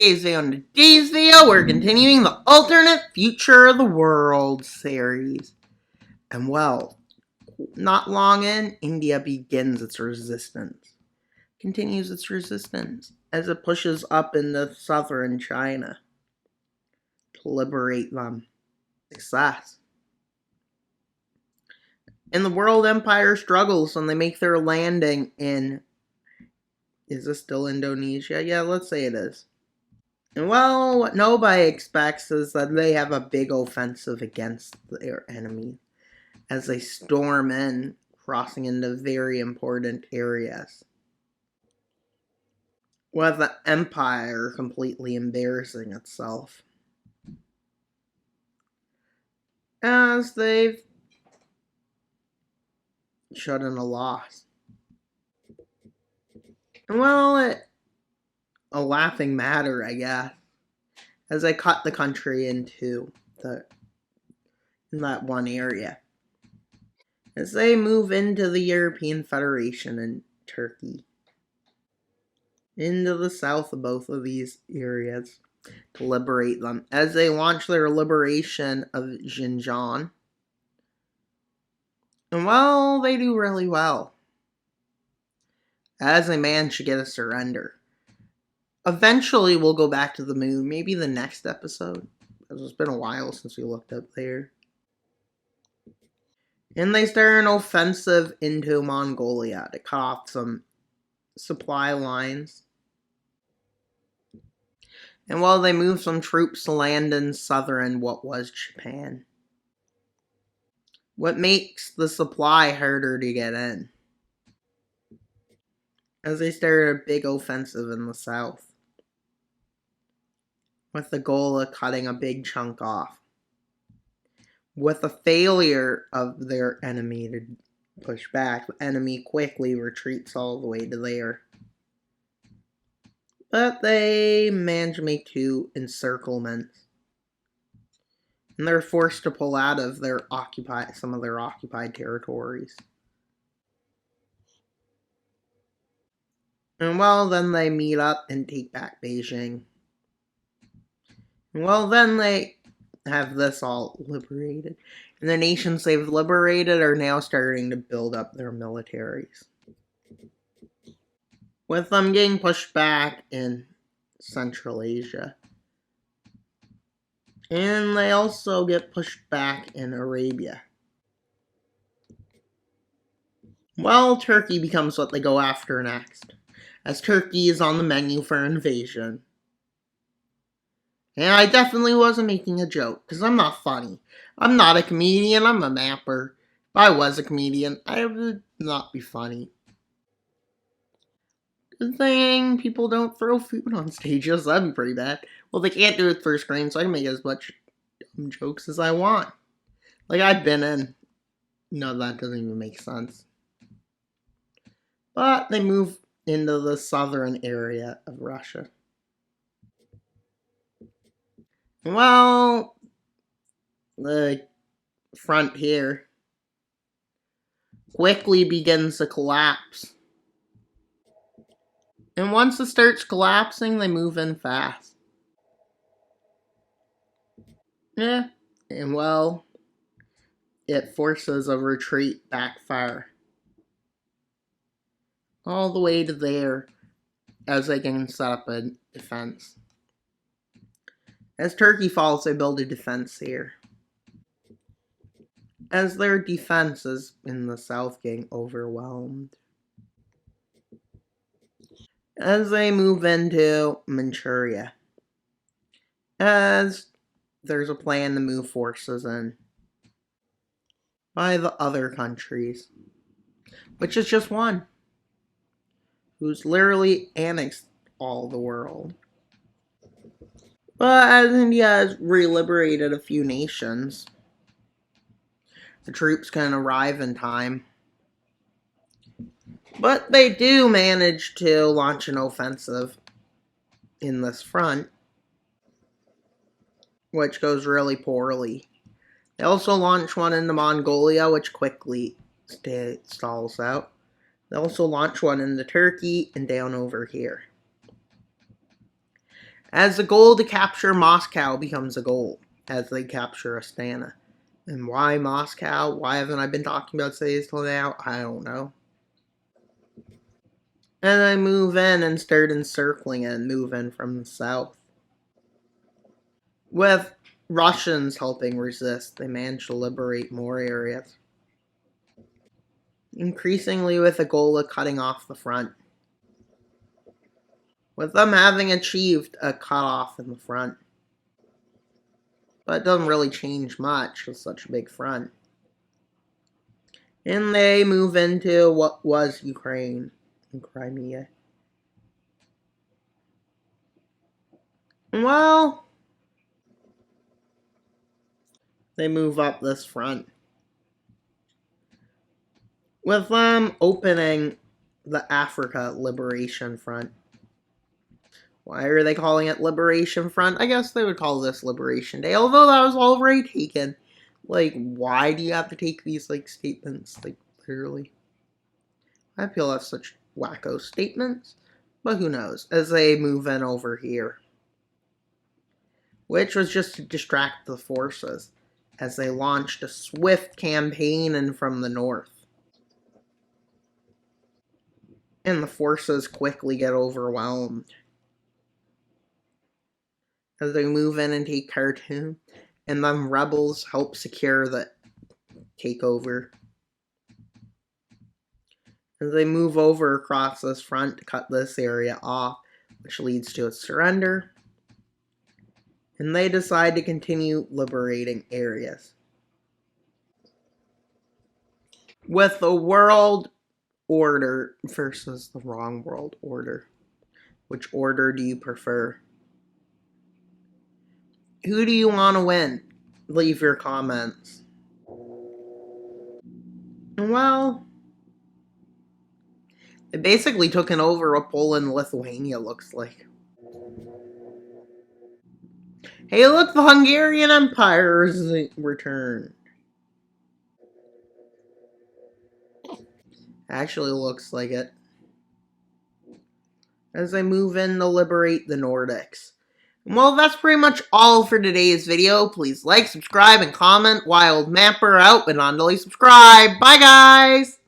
Today on today's video, we're continuing the alternate future of the world series. And well, not long in, India begins its resistance. Continues its resistance as it pushes up into southern China to liberate them. Success. And the world empire struggles when they make their landing in... Is this still Indonesia? Yeah, let's say it is. And well, what nobody expects is that they have a big offensive against their enemy as they storm in, crossing into very important areas, with the empire completely embarrassing itself as they've shut in a loss. And well, a laughing matter, I guess, as they cut the country into in that one area. As they move into the European Federation and Turkey, into the south of both of these areas to liberate them, as they launch their liberation of Xinjiang. And well, they do really well, as they manage to get a surrender. Eventually, we'll go back to the moon, maybe the next episode, because it's been a while since we looked up there. And they start an offensive into Mongolia to cut off some supply lines. And while they move some troops to land in southern what was Japan, what makes the supply harder to get in, as they start a big offensive in the south, with the goal of cutting a big chunk off. With the failure of their enemy to push back, the enemy quickly retreats all the way to there. But they manage to make 2 encirclements, and they're forced to pull out of some of their occupied territories. And well, then they meet up and take back Beijing. And well, then they have this all liberated. And the nations they've liberated are now starting to build up their militaries, with them getting pushed back in Central Asia. And they also get pushed back in Arabia. Well, Turkey becomes what they go after next, as Turkey is on the menu for invasion. And I definitely wasn't making a joke, because I'm not funny. I'm not a comedian, I'm a mapper. If I was a comedian, I would not be funny. Good thing people don't throw food on stages, that'd be pretty bad. Well, they can't do it first screen, so I can make as much dumb jokes as I want. Like I've been in. No, that doesn't even make sense. But they move into the southern area of Russia. Well, the front here quickly begins to collapse. And once it starts collapsing, they move in fast. Yeah, and well, it forces a retreat backfire all the way to there, as they can set up a defense. As Turkey falls, they build a defense here, as their defenses in the south getting overwhelmed. As they move into Manchuria, as there's a plan to move forces in by the other countries, which is just one, who's literally annexed all the world. But as India has re-liberated a few nations, the troops can arrive in time. But they do manage to launch an offensive in this front, which goes really poorly. They also launch one into Mongolia, which quickly stalls out. They also launch one into Turkey and down over here. as the goal to capture Moscow becomes a goal as they capture Astana. And why Moscow? Why haven't I been talking about cities till now? I don't know. And they move in and start encircling it and move in from the south. With Russians helping resist, they manage to liberate more areas. Increasingly with the goal of cutting off the front. With them having achieved a cutoff in the front. But it doesn't really change much with such a big front. And they move into what was Ukraine and Crimea. Well, they move up this front. With them opening the Africa Liberation Front. Why are they calling it Liberation Front? I guess they would call this Liberation Day, although that was already taken. Like, why do you have to take these, like, statements, like, literally? I feel that's such wacko statements, but who knows, as they move in over here. Which was just to distract the forces, as they launched a swift campaign in from the north. And the forces quickly get overwhelmed. As they move in and take Khartoum, and then rebels help secure the takeover. As they move over across this front to cut this area off, which leads to its surrender. And they decide to continue liberating areas. With the world order versus the wrong world order. Which order do you prefer? Who do you want to win? Leave your comments. Well, they basically took over what Poland and Lithuania looks like. Hey, look, the Hungarian Empire has returned. Actually looks like it. As they move in to liberate the Nordics. Well, that's pretty much all for today's video. Please like, subscribe, and comment. Wild Mapper out, but not only subscribe. Bye, guys!